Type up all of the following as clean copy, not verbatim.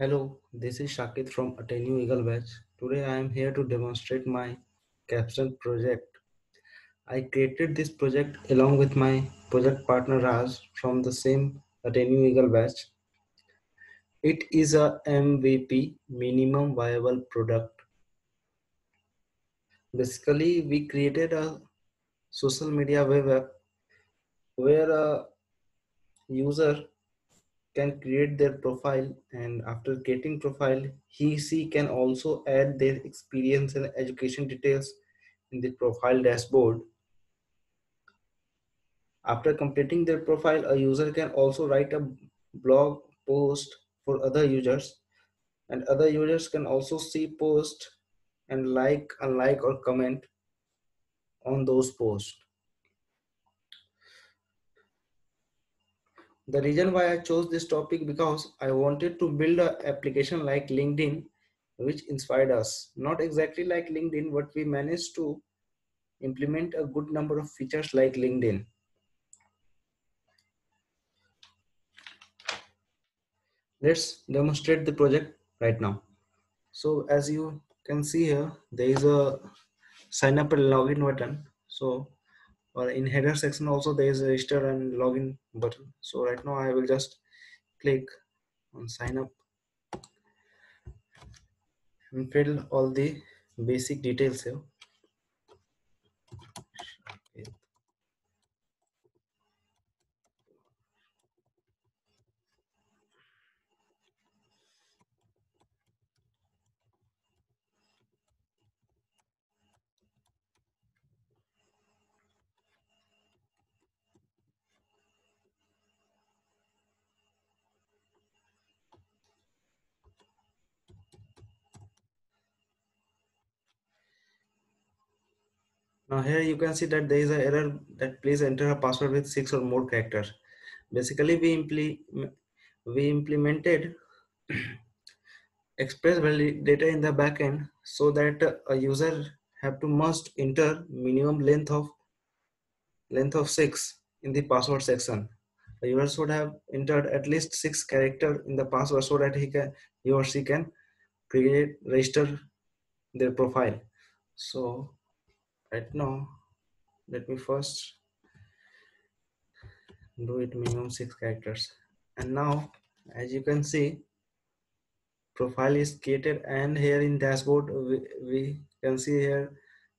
Hello, this is Shakit from Ateneo Eagle Batch. Today I am here to demonstrate my capstone project. I created this project along with my project partner Raj from the same Ateneo Eagle Batch. It is a MVP, minimum viable product. Basically, we created a social media web app where a user can create their profile, and after creating profile he can also add their experience and education details in the profile dashboard. After completing their profile, a user can also write a blog post for other users, and other users can also see post and unlike or comment on those posts. The reason why I chose this topic because I wanted to build an application like LinkedIn which inspired us. Not exactly like LinkedIn, but we managed to implement a good number of features like LinkedIn. Let's demonstrate the project right now. So as you can see here, there is a sign up and login button. So or in header section also there is a register and login button. So right now I will just click on sign up and fill all the basic details here. Okay. Now here you can see that there is an error that please enter a password with 6 or more characters. Basically we implemented express valid data in the backend so that a user have to must enter minimum length of 6 in the password section. The user should have entered at least 6 character in the password so that he or she can create register their profile. So right now let me first do it minimum 6 characters, and now as you can see profile is created, and here in dashboard we can see here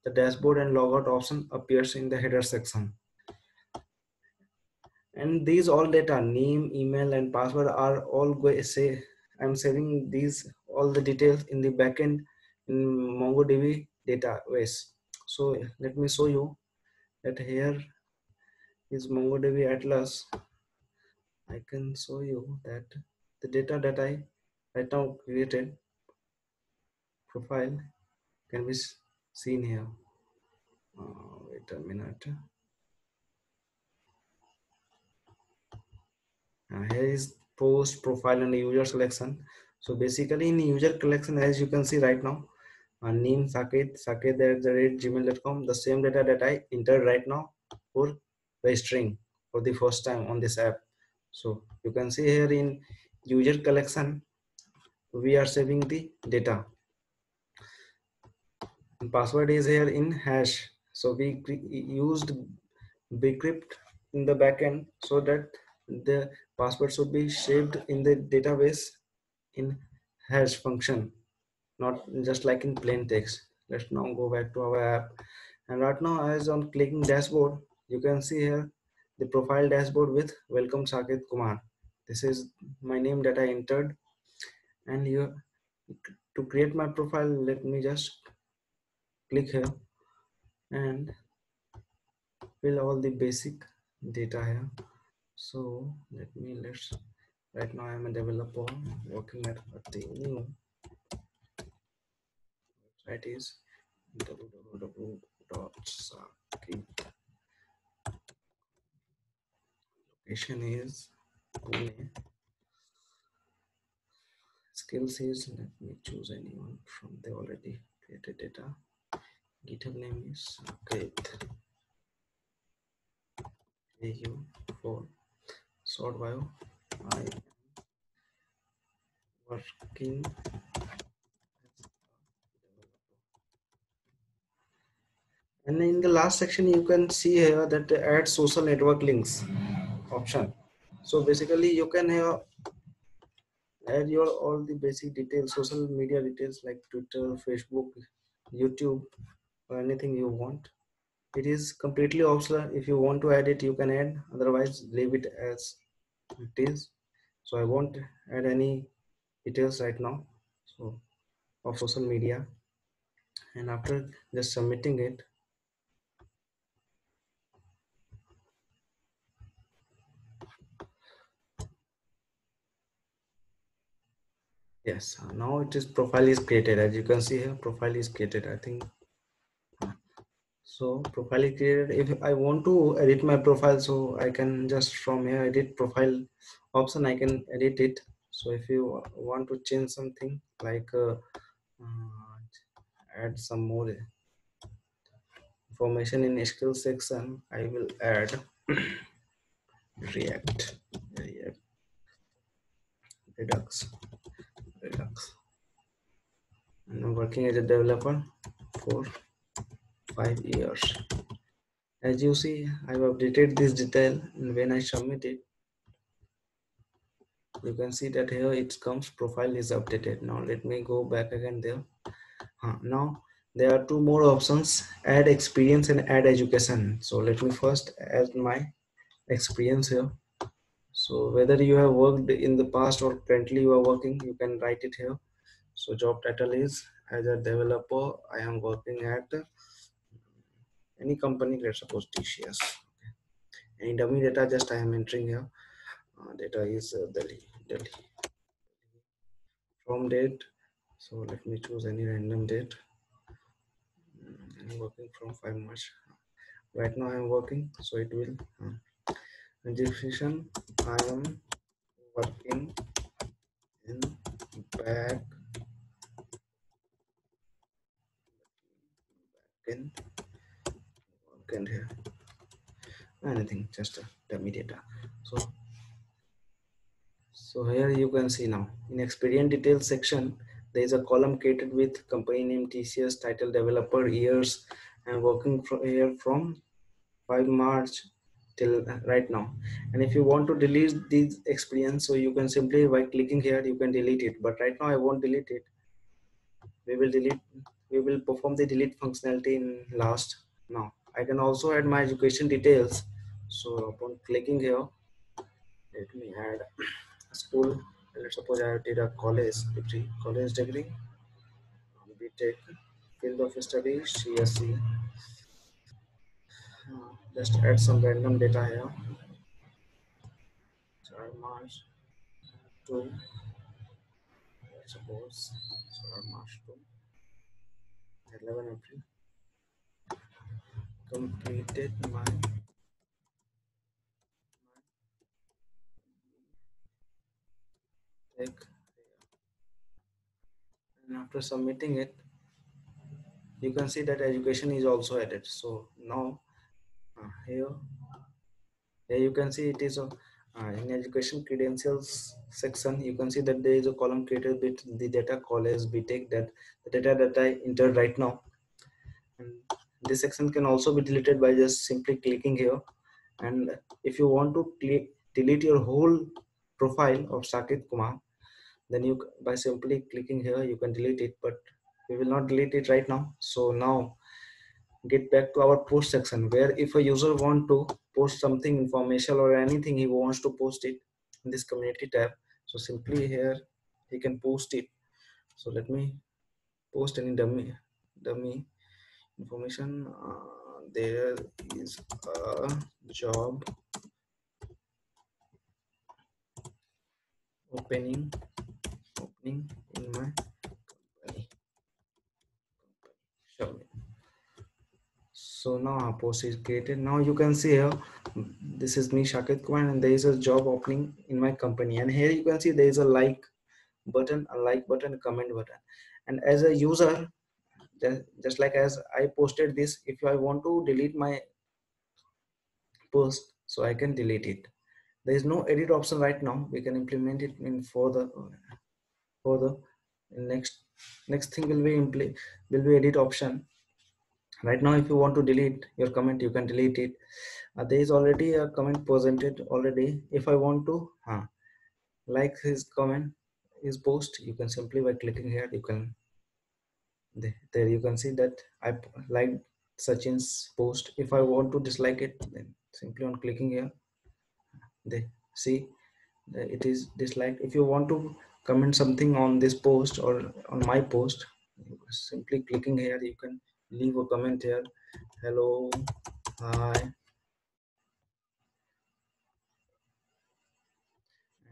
the dashboard and logout option appears in the header section, and these all data name, email and password are all say I'm saving these all the details in the backend in MongoDB database. So let me show you that here is MongoDB Atlas. I can show you that the data that I right now created profile can be seen here. Wait a minute. Here is post, profile and user selection. So basically in user collection, as you can see right now, name saket@gmail.com, the same data that I entered right now for registering for the first time on this app. So you can see here in user collection, we are saving the data. And password is here in hash. So we used bcrypt in the backend so that the password should be saved in the database in hash function, not just like in plain text. Let's now go back to our app, and right now as on clicking dashboard you can see here the profile dashboard with welcome Saket Kumar. This is my name that I entered, and you to create my profile let me just click here and fill all the basic data here. So let's right now I'm a developer working at the new website is www.sakit. Location is Pune. Skills is, let me choose anyone from the already created data. GitHub name is Sakit AU for short bio. I working. And in the last section, you can see here that add social network links option. So basically, you can have add your all the basic details, social media details like Twitter, Facebook, YouTube, or anything you want. It is completely optional. If you want to add it, you can add. Otherwise, leave it as it is. So I won't add any details right now. So of social media, and after just submitting it, yes, now it is profile is created. As you can see here, profile is created. I think so. Profile is created. If I want to edit my profile, so I can just from here edit profile option. I can edit it. So if you want to change something like add some more information in skill section, I will add React, React, Redux, Redux. And I'm working as a developer for 5 years. As you see, I've updated this detail, and when I submit it, you can see that here it comes profile is updated. Now let me go back again there. Now there are two more options: add experience and add education. So let me first add my experience here. So whether you have worked in the past or currently you are working, you can write it here. So job title is as a developer. I am working at any company. Let's suppose TCS. Any dummy data just I am entering here. Data is Delhi, Delhi. From date. So let me choose any random date. I'm working from 5 March. Right now I am working, so it will. Registration. I am working in back in and here. Anything, just dummy data. So here you can see now in experience details section, there is a column created with company name TCS, title developer, years, and working here from 5 March till right now. And if you want to delete this experience, so you can simply by clicking here, you can delete it. But right now I won't delete it. We will delete, we will perform the delete functionality in last. Now I can also add my education details. So upon clicking here, let me add school. Let's suppose I did a college degree, BTech, field of study, CSC. Just add some random data here. March to, suppose, March to 11 April. Completed my tech, and after submitting it, you can see that education is also added. So now here you can see it is a in education credentials section. You can see that there is a column created with the data college BTech, that the data that I entered right now. And this section can also be deleted by just simply clicking here. And if you want to delete your whole profile of Saket Kumar, then you by simply clicking here you can delete it. But we will not delete it right now. So now get back to our post section, where if a user want to post something information or anything, he wants to post it in this community tab. So simply here he can post it. So let me post any dummy information. There is a job opening in my company. Sure. So now our post is created. Now you can see here, this is me Shakit Kumar, and there is a job opening in my company. And here you can see there is a like button, a like button, a comment button. And as a user, just like as I posted this, if I want to delete my post, so I can delete it. There is no edit option right now. We can implement it in further. for the next thing will be edit option. Right now, if you want to delete your comment, you can delete it. There is already a comment presented already. If I want to like his comment, his post, you can simply by clicking here, you can there you can see that I like Sachin's post. If I want to dislike it, then simply on clicking here, they see it is disliked. If you want to comment something on this post or on my post, simply clicking here, you can leave a comment here. Hello, hi.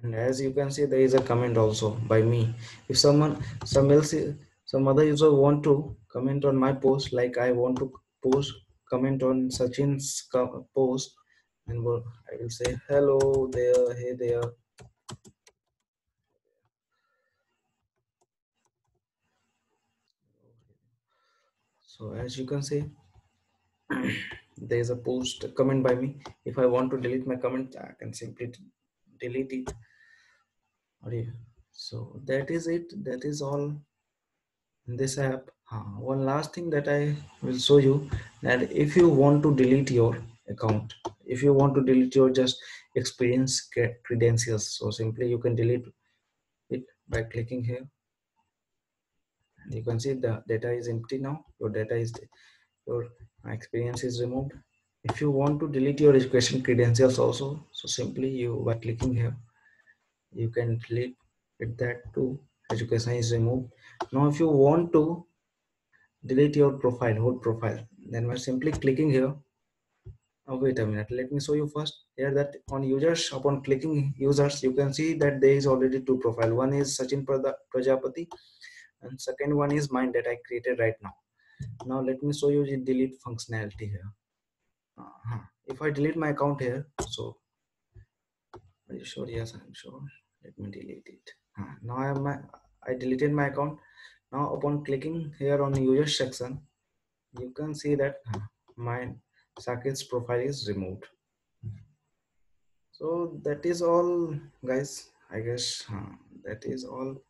And as you can see, there is a comment also by me. If some else, some other user want to comment on my post, like I want to comment on Sachin's post, and I will say hello there, hey there. So as you can see, there is a post comment by me. If I want to delete my comment, I can simply delete it. Okay. So that is it. That is all in this app. One last thing that I will show you, that if you want to delete your account, if you want to delete your just experience credentials, so simply you can delete it by clicking here, and you can see the data is empty now. Your data is your experience is removed. If you want to delete your education credentials also, so simply you by clicking here, you can delete it, that too. Education is removed. Now if you want to delete your profile, whole profile, then we're simply clicking here. Oh, wait a minute, let me show you first here that on users, upon clicking users, you can see that there is already two profile. One is Sachin Prajapati, and second one is mine that I created right now. Now let me show you the delete functionality here. If I delete my account here, so are you sure? Yes, I'm sure. Let me delete it. Now I deleted my account. Now upon clicking here on the user section, you can see that my Sakit's profile is removed. So that is all, guys. I guess that is all.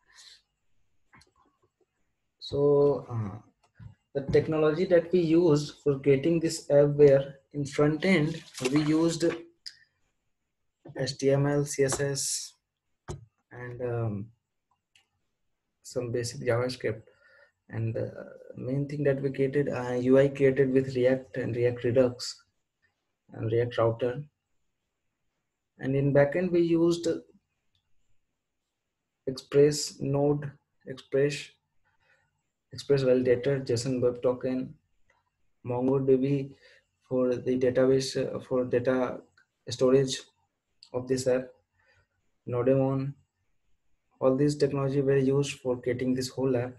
So the technology that we used for creating this app, where in front end we used HTML, CSS, and some basic JavaScript. And the main thing that we created, UI created with React and React Redux and React Router. And in backend we used Express Node, Express Express Validator, JSON Web Token, MongoDB for the database, for data storage of this app, Nodemon. All these technology were used for creating this whole app.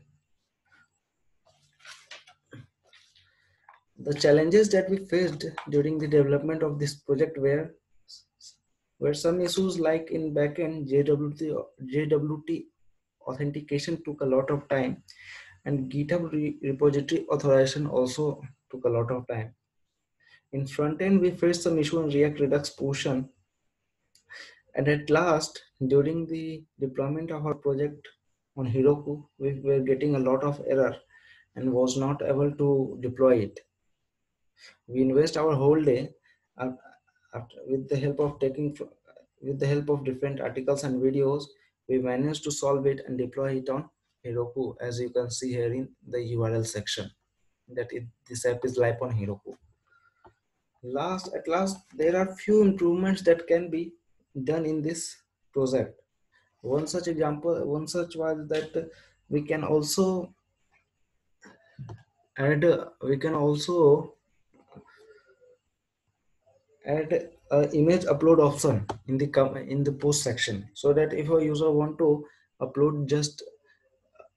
The challenges that we faced during the development of this project were some issues, like in backend JWT authentication took a lot of time, and GitHub repository authorization also took a lot of time. In front end, we faced some issue in React Redux portion, and at last, during the deployment of our project on Heroku, we were getting a lot of error and was not able to deploy it. We invest our whole day with the help of with the help of different articles and videos. We managed to solve it and deploy it on Heroku, as you can see here in the URL section, that this app is live on Heroku. At last, there are few improvements that can be done in this project. One such was that we can also add we can also add a image upload option in the post section, so that if a user want to upload just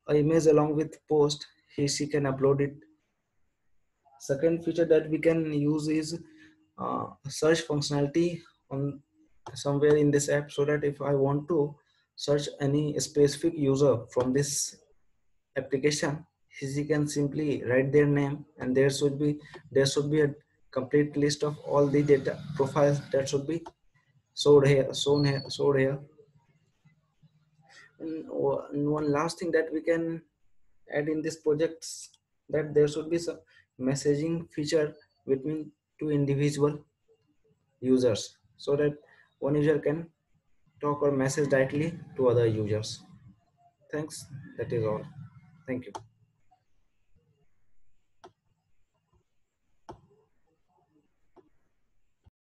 a image along with post, she can upload it. Second feature that we can use is search functionality on somewhere in this app, so that if I want to search any specific user from this application, she can simply write their name, and there should be a complete list of all the data profiles that should be showed here. And one last thing that we can add in this projects, that there should be some messaging feature between two individual users, so that one user can talk or message directly to other users. Thanks. That is all. Thank you.